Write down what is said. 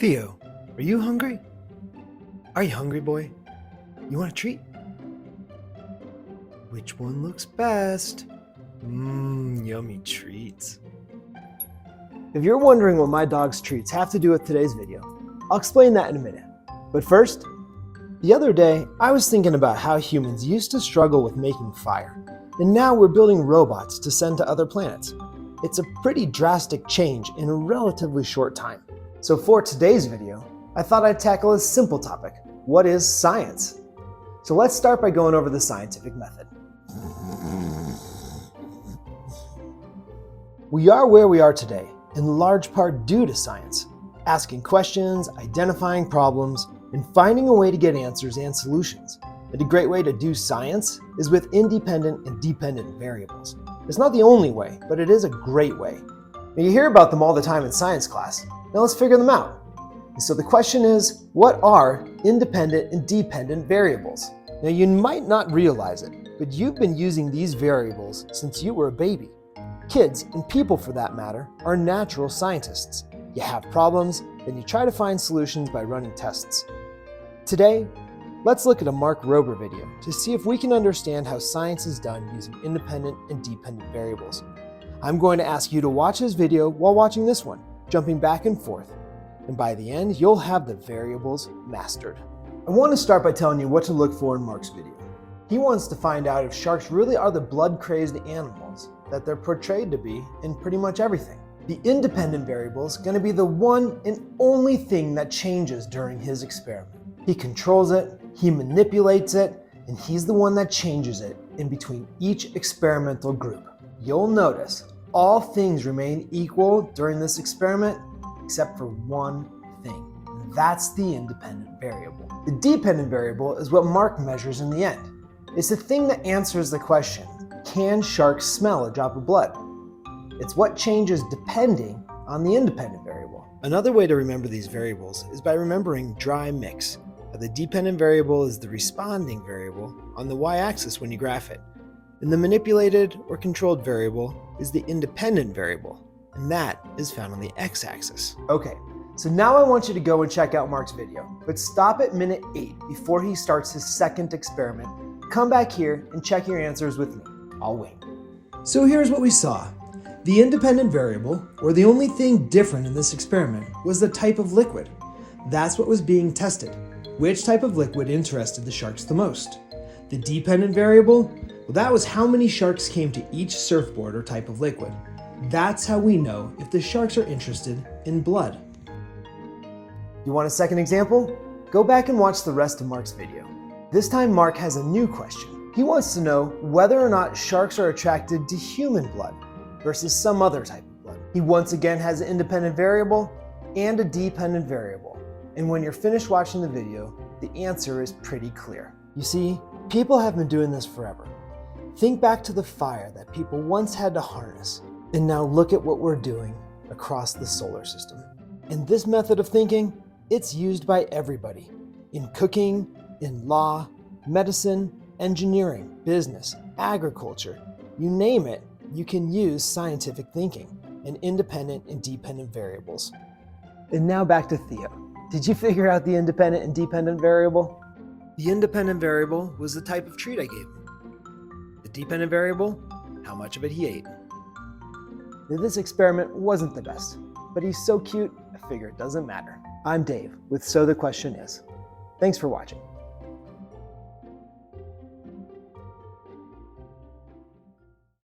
Theo, are you hungry? Are you hungry, boy? You want a treat? Which one looks best? Yummy treats. If you're wondering what my dog's treats have to do with today's video, I'll explain that in a minute. But first, the other day, I was thinking about how humans used to struggle with making fire, and now we're building robots to send to other planets. It's a pretty drastic change in a relatively short time. So for today's video, I thought I'd tackle a simple topic. What is science? So let's start by going over the scientific method. We are where we are today, in large part due to science. Asking questions, identifying problems, and finding a way to get answers and solutions. And a great way to do science is with independent and dependent variables. It's not the only way, but it is a great way. Now, you hear about them all the time in science class. Now let's figure them out. And so the question is, what are independent and dependent variables? Now you might not realize it, but you've been using these variables since you were a baby. Kids, and people for that matter, are natural scientists. You have problems, then you try to find solutions by running tests. Today, let's look at a Mark Rober video to see if we can understand how science is done using independent and dependent variables. I'm going to ask you to watch his video while watching this one, jumping back and forth. And by the end, you'll have the variables mastered. I want to start by telling you what to look for in Mark's video. He wants to find out if sharks really are the blood-crazed animals that they're portrayed to be in pretty much everything. The independent variable is going to be the one and only thing that changes during his experiment. He controls it, he manipulates it, and he's the one that changes it in between each experimental group. You'll notice all things remain equal during this experiment except for one thing. And that's the independent variable. The dependent variable is what Mark measures in the end. It's the thing that answers the question, can sharks smell a drop of blood? It's what changes depending on the independent variable. Another way to remember these variables is by remembering dry mix. The dependent variable is the responding variable on the y-axis when you graph it. And the manipulated or controlled variable is the independent variable, and that is found on the x-axis. Okay, so now I want you to go and check out Mark's video, but stop at minute 8 before he starts his second experiment. Come back here and check your answers with me. I'll wait. So here's what we saw. The independent variable, or the only thing different in this experiment, was the type of liquid. That's what was being tested. Which type of liquid interested the sharks the most? The dependent variable? Well, that was how many sharks came to each surfboard or type of liquid. That's how we know if the sharks are interested in blood. You want a second example? Go back and watch the rest of Mark's video. This time Mark has a new question. He wants to know whether or not sharks are attracted to human blood versus some other type of blood. He once again has an independent variable and a dependent variable. And when you're finished watching the video, the answer is pretty clear. You see, people have been doing this forever. Think back to the fire that people once had to harness, and now look at what we're doing across the solar system. And this method of thinking, it's used by everybody. In cooking, in law, medicine, engineering, business, agriculture, you name it, you can use scientific thinking and independent and dependent variables. And now back to Theo. Did you figure out the independent and dependent variable? The independent variable was the type of treat I gave him. The dependent variable, how much of it he ate. Now, this experiment wasn't the best, but he's so cute, I figure it doesn't matter. I'm Dave with So the Question Is. Thanks for watching.